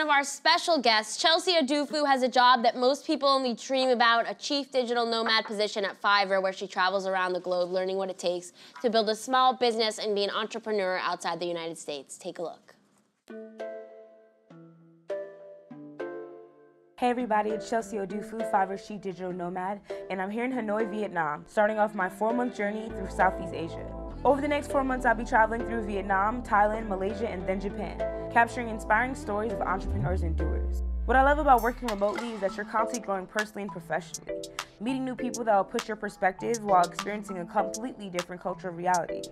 one of our special guests. Chelsea Odufu has a job that most people only dream about, a chief digital nomad position at Fiverr, where she travels around the globe learning what it takes to build a small business and be an entrepreneur outside the United States. Take a look. Hey everybody, it's Chelsea Odufu, Fiverr's chief digital nomad, and I'm here in Hanoi, Vietnam, starting off my 4-month journey through Southeast Asia. Over the next 4 months, I'll be traveling through Vietnam, Thailand, Malaysia, and then Japan, capturing inspiring stories of entrepreneurs and doers. What I love about working remotely is that you're constantly growing personally and professionally, meeting new people that will push your perspective while experiencing a completely different cultural reality.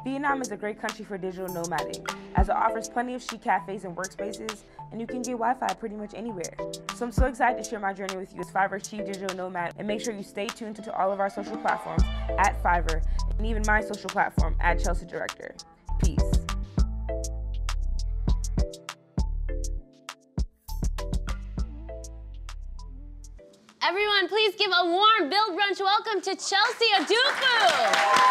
Vietnam is a great country for digital nomading, as it offers plenty of chic cafes and workspaces, and you can get Wi-Fi pretty much anywhere. So I'm so excited to share my journey with you as Fiverr's chief digital nomad, and make sure you stay tuned to all of our social platforms at Fiverr, and even my social platform at Chelsea Director. Peace. Everyone, please give a warm Build Brunch welcome to Chelsea Odufu.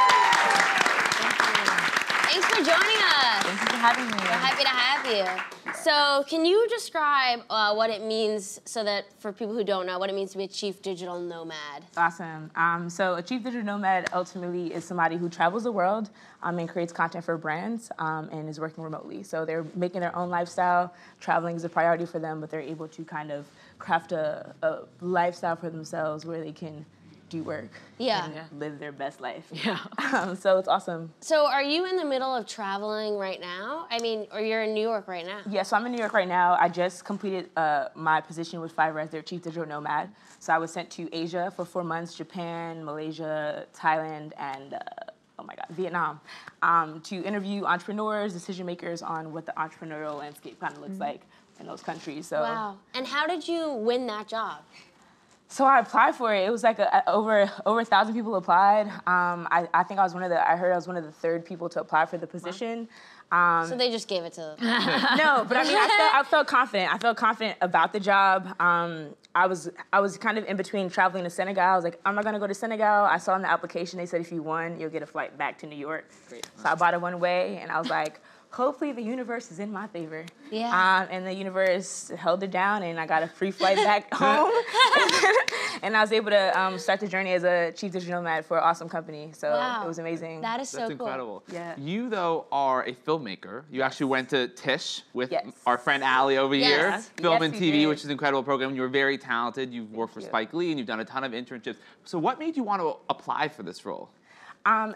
Thanks for joining us. Thank you for having me. We're happy to have you. So can you describe what it means, so that for people who don't know, what it means to be a chief digital nomad? Awesome. So a chief digital nomad ultimately is somebody who travels the world and creates content for brands and is working remotely. So they're making their own lifestyle. Traveling is a priority for them, but they're able to kind of craft a lifestyle for themselves where they can do work and live their best life. Yeah. So it's awesome. So are you in the middle of traveling right now? I mean, or you're in New York right now? Yeah, so I'm in New York right now. I just completed my position with Fiverr as their chief digital nomad. So I was sent to Asia for 4 months, Japan, Malaysia, Thailand, and Vietnam, to interview entrepreneurs, decision makers on what the entrepreneurial landscape kind of looks like in those countries. So. Wow. And how did you win that job? So I applied for it. It was like over 1,000 people applied. I think I heard I was one of the 3rd people to apply for the position. So they just gave it to them. No, but I mean, I felt confident. I felt confident about the job. I was kind of in between traveling to Senegal. I was like, am I gonna go to Senegal? I saw in the application, they said if you won, you'll get a flight back to New York. Great. So I bought it one way, and I was like, hopefully the universe is in my favor. Yeah. And the universe held it down, and I got a free flight back home. And I was able to start the journey as a chief digital nomad for an awesome company. So it was amazing. That is so cool. That's incredible. Yeah. You, though, are a filmmaker. You actually went to Tisch with our friend Allie over here, Film and TV, which is an incredible program. You were very talented. You've worked for Spike Lee, and you've done a ton of internships. So what made you want to apply for this role?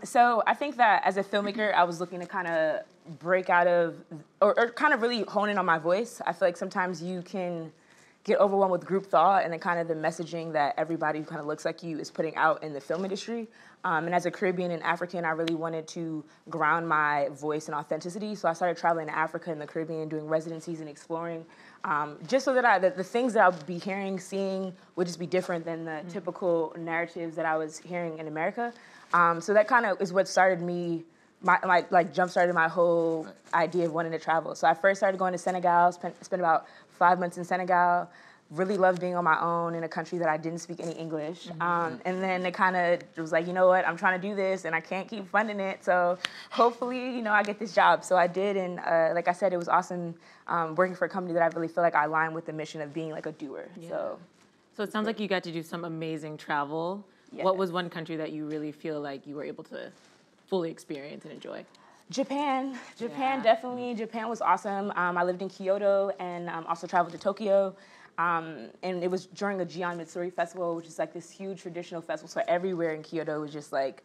So I think that as a filmmaker, I was looking to kind of break out of, or kind of really hone in on my voice. I feel like sometimes you can get overwhelmed with group thought and then kind of the messaging that everybody who kind of looks like you is putting out in the film industry. And as a Caribbean and African, I really wanted to ground my voice and authenticity. So I started traveling to Africa and the Caribbean, doing residencies and exploring, just so that the things that I'll be hearing, seeing would just be different than the typical narratives that I was hearing in America. So that kind of is what started me, jump-started my whole idea of wanting to travel. So I first started going to Senegal, spent about 5 months in Senegal, really loved being on my own in a country that I didn't speak any English. And then it kind of was like, you know what, I'm trying to do this and I can't keep funding it, so hopefully, I get this job. So I did, and like I said, it was awesome working for a company that I really feel like I align with the mission of being like a doer. Yeah. So it sounds like you got to do some amazing travel. Yeah. What was one country that you really feel like you were able to fully experience and enjoy? Japan, definitely. Japan was awesome. I lived in Kyoto and also traveled to Tokyo. And it was during the Gion Mitsuri Festival, which is like this huge traditional festival. So everywhere in Kyoto was just like,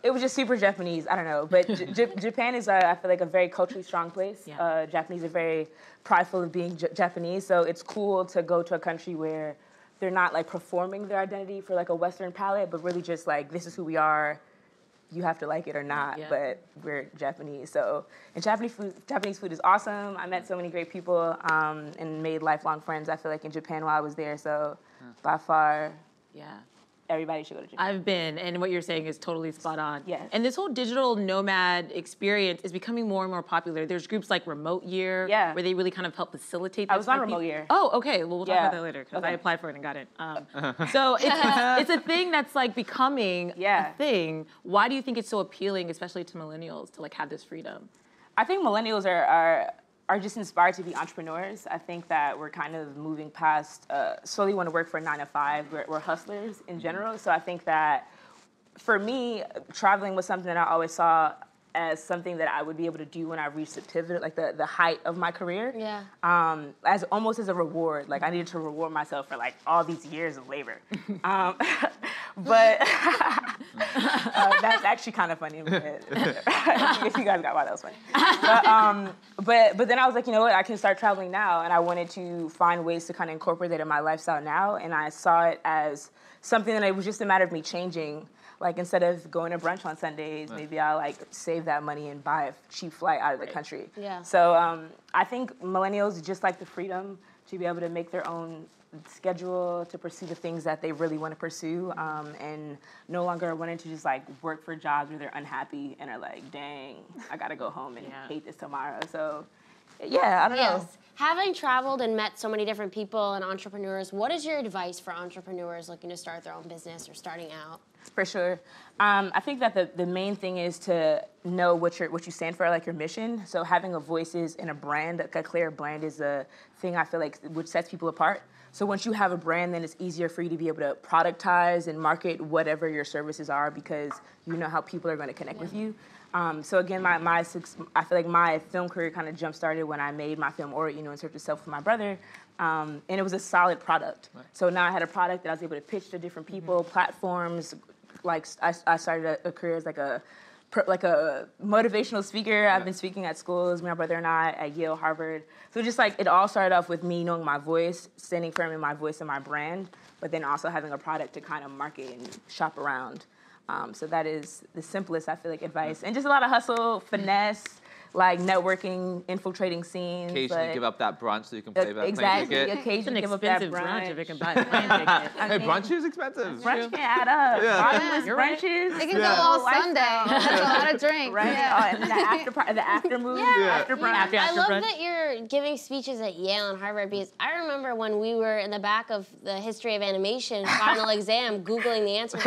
it was just super Japanese. I don't know. But Japan is, I feel like, a very culturally strong place. Yeah. Japanese are very prideful of being Japanese. So it's cool to go to a country where they're not like performing their identity for like a Western palette, but really just like, this is who we are. You have to like it or not, but we're Japanese. So, and Japanese food is awesome. I met so many great people and made lifelong friends, I feel like, in Japan while I was there. So by far, everybody should go to Japan. I've been, and what you're saying is totally spot on. Yes. And this whole digital nomad experience is becoming more and more popular. There's groups like Remote Year, where they really kind of help facilitate this. I was on Remote Year. Oh, okay. Well, we'll talk about that later, because I applied for it and got it. So it's a thing that's like becoming a thing. Why do you think it's so appealing, especially to millennials, to like have this freedom? I think millennials are are just inspired to be entrepreneurs. I think that we're kind of moving past, slowly want to work for a 9 to 5. We're hustlers in general. So I think that for me, traveling was something that I always saw as something that I would be able to do when I reached the pivot, like the height of my career. Yeah. As almost as a reward. Like I needed to reward myself for like all these years of labor. But that's actually kind of funny. If you guys got why that was funny. But then I was like, you know what? I can start traveling now, and I wanted to find ways to kind of incorporate that in my lifestyle now. And I saw it as something that it was just a matter of me changing. Like instead of going to brunch on Sundays, maybe I'll like save that money and buy a cheap flight out of the country. Yeah. So I think millennials just like the freedom to be able to make their own schedule, to pursue the things that they really want to pursue, and no longer wanting to just like work for jobs where they're unhappy and are like, dang, I gotta go home and hate this tomorrow. So yeah, I don't know. Having traveled and met so many different people and entrepreneurs, what is your advice for entrepreneurs looking to start their own business or starting out? For sure. I think that the main thing is to know what you stand for, like your mission. So having a voice is in a brand, like a clear brand is a thing I feel like which sets people apart. So once you have a brand, then it's easier for you to be able to productize and market whatever your services are because you know how people are going to connect with you. So again, I feel like my film career kind of jump-started when I made my film In Search of Self with my brother. And it was a solid product. Right. So now I had a product that I was able to pitch to different people, platforms. Like I started a career as like a motivational speaker. I've been speaking at schools, my brother and I, at Yale, Harvard. So just like it all started off with me knowing my voice, standing firm in my voice and my brand, but then also having a product to kind of market and shop around. So that is the simplest, I feel like, advice. And just a lot of hustle, finesse, like networking, infiltrating scenes. Occasionally give up that brunch so you can play that plane ticket. Occasionally give up that brunch. If it can buy a plane ticket. Hey, brunch is expensive. Brunch can add up. Bottomless brunches. It can go all Sunday. That's a lot of drink. Right? Yeah. And the after move, after brunch. I love that you're giving speeches at Yale and Harvard because I remember when we were in the back of the history of animation final exam, Googling the answer.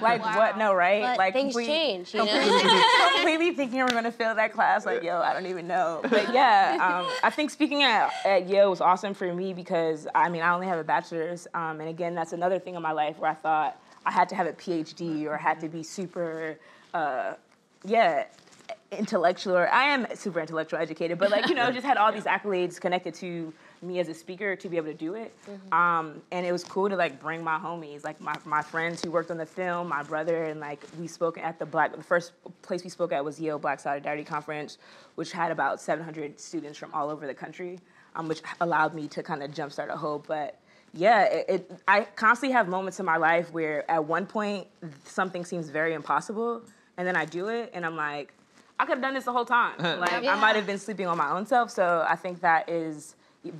Like what? No, right? But like things change, you know? Completely thinking we're gonna fail that class. Like, yo, I don't even know. But yeah, I think speaking at Yale was awesome for me because I only have a bachelor's, and again, that's another thing in my life where I thought I had to have a PhD or had to be super, intellectual. Or I am super intellectual educated, but like just had all these accolades connected to me as a speaker to be able to do it. And it was cool to like bring my homies, like my friends who worked on the film, my brother, and like we spoke at the first place we spoke at was Yale Black Solidarity Conference, which had about 700 students from all over the country, which allowed me to kind of jumpstart a hope. But yeah, I constantly have moments in my life where at one point something seems very impossible, and then I do it, and I'm like, I could have done this the whole time. Like I might have been sleeping on my own self. So I think that is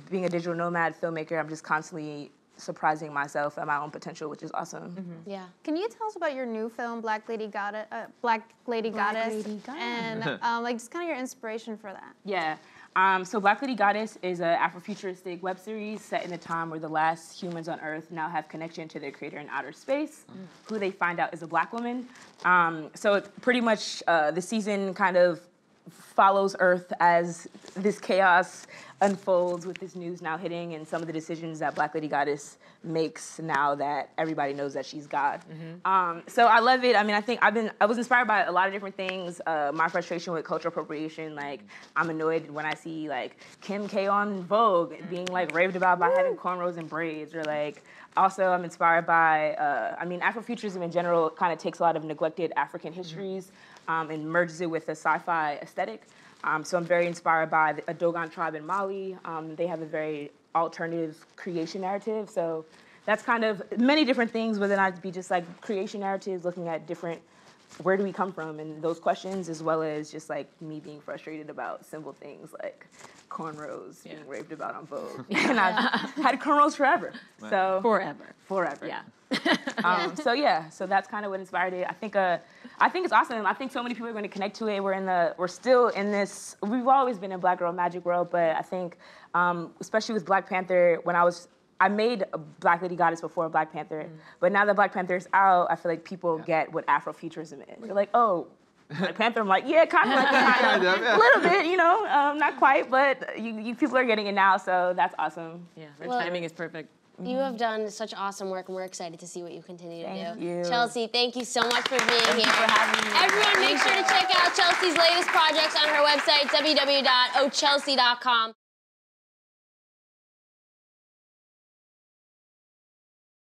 being a digital nomad filmmaker. I'm just constantly surprising myself at my own potential, which is awesome. Yeah. Can you tell us about your new film, Black Lady Goddess, and like just kind of your inspiration for that? Yeah. So Black Lady Goddess is an Afrofuturistic web series set in a time where the last humans on Earth now have connection to their creator in outer space, who they find out is a Black woman. So it pretty much the season kind of follows Earth as this chaos unfolds with this news now hitting and some of the decisions that Black Lady Goddess makes now that everybody knows that she's God. So I love it. I think I was inspired by a lot of different things. My frustration with cultural appropriation, like I'm annoyed when I see like Kim K on Vogue being like raved about by having cornrows and braids, or like also I'm inspired by, Afrofuturism in general kind of takes a lot of neglected African histories and merges it with a sci-fi aesthetic. So I'm very inspired by a Dogon tribe in Mali. They have a very alternative creation narrative. So that's kind of many different things, whether or not it be just like creation narratives, looking at different, where do we come from, and those questions, as well as just like me being frustrated about simple things like cornrows being raved about on Vogue. And I've had cornrows forever. Right. So Forever. Yeah. So that's kind of what inspired it. I think it's awesome. I think so many people are going to connect to it. We're still in this. We've always been in Black Girl Magic world, but I think, especially with Black Panther, I made a Black Lady Goddess before Black Panther, but now that Black Panther's out, I feel like people get what Afrofuturism is. They're like, oh, Black Panther. I'm like, yeah, kind of like that. A little bit, you know, not quite, but you people are getting it now, so that's awesome. Yeah, the timing is perfect. You have done such awesome work, and we're excited to see what you continue to do. Thank you. Chelsea, thank you so much for being here. Thank you for having me. Everyone, make sure to check out Chelsea's latest projects on her website, www.ochelsea.com.